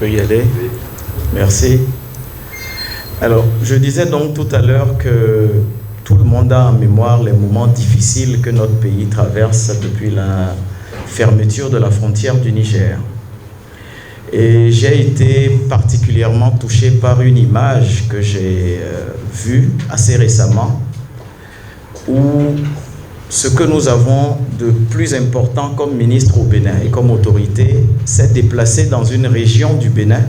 peux y aller. Merci. Alors, je disais donc tout à l'heure que tout le monde a en mémoire les moments difficiles que notre pays traverse depuis la fermeture de la frontière du Niger. Et j'ai été particulièrement touché par une image que j'ai vue assez récemment, où ce que nous avons de plus important comme ministre au Bénin et comme autorité, c'est déplacé dans une région du Bénin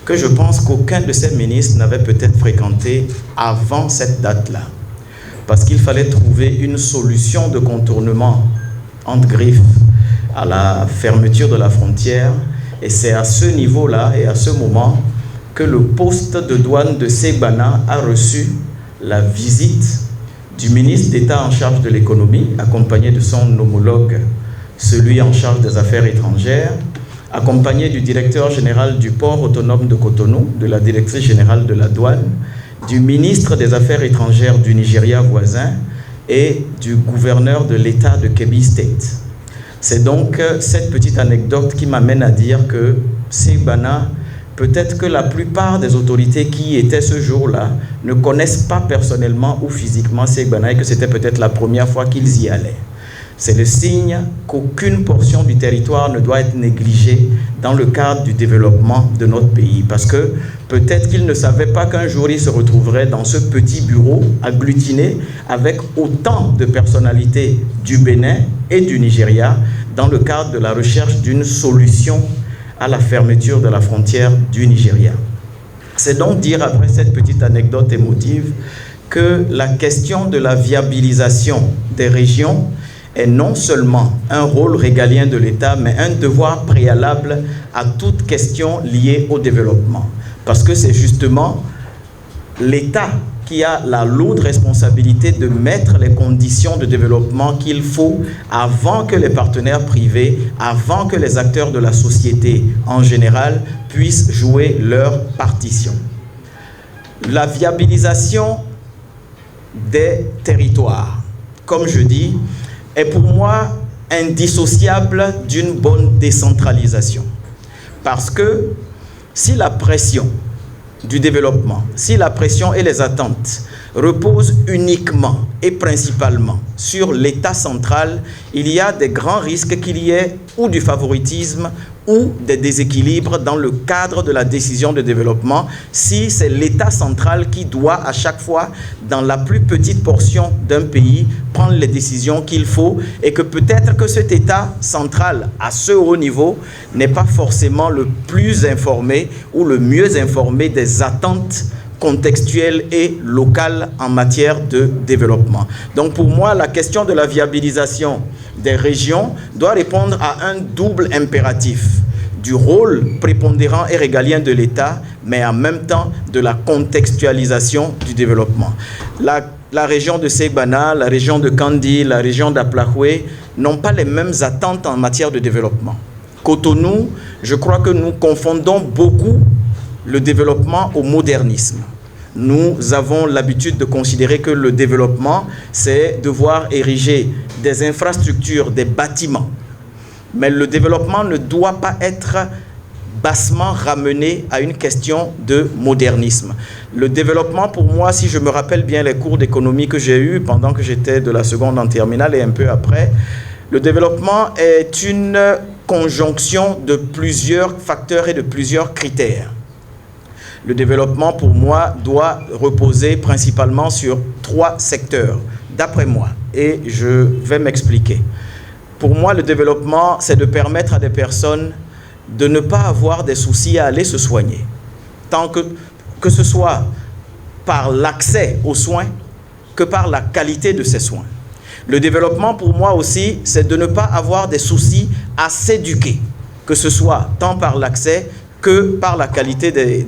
que je pense qu'aucun de ces ministres n'avait peut-être fréquenté avant cette date-là. Parce qu'il fallait trouver une solution de contournement entre griffes à la fermeture de la frontière. Et c'est à ce niveau-là et à ce moment que le poste de douane de Segbana a reçu la visite du ministre d'État en charge de l'économie, accompagné de son homologue, celui en charge des affaires étrangères, accompagné du directeur général du port autonome de Cotonou, de la directrice générale de la douane, du ministre des Affaires étrangères du Nigeria voisin et du gouverneur de l'État de Kebbi State. C'est donc cette petite anecdote qui m'amène à dire que Segbana, peut-être que la plupart des autorités qui y étaient ce jour-là ne connaissent pas personnellement ou physiquement Segbana et que c'était peut-être la première fois qu'ils y allaient. C'est le signe qu'aucune portion du territoire ne doit être négligée dans le cadre du développement de notre pays. Parce que peut-être qu'ils ne savaient pas qu'un jour ils se retrouveraient dans ce petit bureau agglutiné avec autant de personnalités du Bénin et du Nigeria dans le cadre de la recherche d'une solution à la fermeture de la frontière du Nigeria. C'est donc dire, après cette petite anecdote émotive, que la question de la viabilisation des régions est non seulement un rôle régalien de l'État, mais un devoir préalable à toute question liée au développement. Parce que c'est justement l'État qui a la lourde responsabilité de mettre les conditions de développement qu'il faut avant que les partenaires privés, avant que les acteurs de la société en général puissent jouer leur partition. La viabilisation des territoires, comme je dis, est pour moi indissociable d'une bonne décentralisation. Parce que si la pression du développement, si la pression et les attentes reposent uniquement et principalement sur l'État central, il y a des grands risques qu'il y ait ou du favoritisme ou des déséquilibres dans le cadre de la décision de développement si c'est l'État central qui doit à chaque fois, dans la plus petite portion d'un pays, prendre les décisions qu'il faut et que peut-être que cet État central à ce haut niveau n'est pas forcément le plus informé ou le mieux informé des attentes contextuelles et locales en matière de développement. Donc pour moi, la question de la viabilisation des régions doit répondre à un double impératif du rôle prépondérant et régalien de l'État, mais en même temps de la contextualisation du développement. La région de Segbana, la région de Kandi, la région d'Aplahoué n'ont pas les mêmes attentes en matière de développement. Cotonou, je crois que nous confondons beaucoup le développement au modernisme. Nous avons l'habitude de considérer que le développement, c'est devoir ériger des infrastructures, des bâtiments. Mais le développement ne doit pas être bassement ramené à une question de modernisme. Le développement, pour moi, si je me rappelle bien les cours d'économie que j'ai eus pendant que j'étais de la seconde en terminale et un peu après, le développement est une conjonction de plusieurs facteurs et de plusieurs critères. Le développement, pour moi, doit reposer principalement sur 3 secteurs, d'après moi, et je vais m'expliquer. Pour moi, le développement, c'est de permettre à des personnes de ne pas avoir des soucis à aller se soigner, tant que ce soit par l'accès aux soins que par la qualité de ces soins. Le développement, pour moi aussi, c'est de ne pas avoir des soucis à s'éduquer, que ce soit tant par l'accès que par la qualité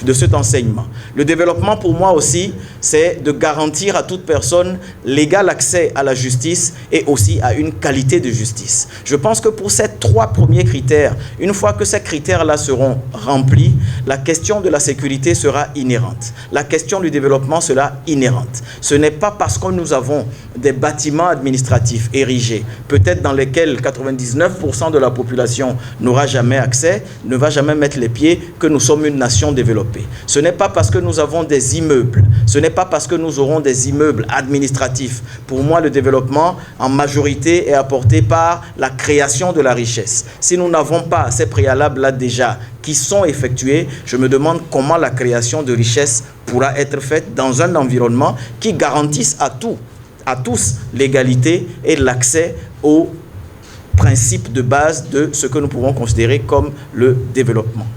de cet enseignement. Le développement pour moi aussi, c'est de garantir à toute personne l'égal accès à la justice et aussi à une qualité de justice. Je pense que pour ces 3 premiers critères, une fois que ces critères-là seront remplis, la question de la sécurité sera inhérente. La question du développement sera inhérente. Ce n'est pas parce que nous avons des bâtiments administratifs érigés, peut-être dans lesquels 99% de la population n'aura jamais accès, ne va jamais mettre les pieds, que nous sommes une nation développée. Ce n'est pas parce que nous avons des immeubles, ce n'est pas parce que nous aurons des immeubles administratifs. Pour moi, le développement, en majorité, est apporté par la création de la richesse. Si nous n'avons pas ces préalables-là déjà qui sont effectués, je me demande comment la création de richesse pourra être faite dans un environnement qui garantisse à tous l'égalité et l'accès aux principes de base de ce que nous pouvons considérer comme le développement.